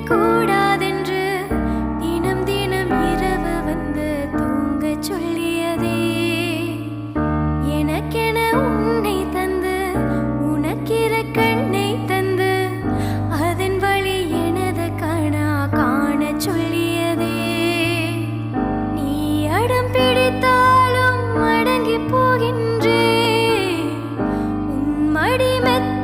கூடாதென்று தினம் தினம் இரவு வந்து தூங்கச் சொல்லியதே. எனக்கென உன்னை தந்து உனக்கிற கண்ணை தந்து அதன் வழி எனது கணா காணச் சொல்லியதே. நீ அடம் பிடித்தாலும் அடங்கி போகின்றே உன் மடி மெத்த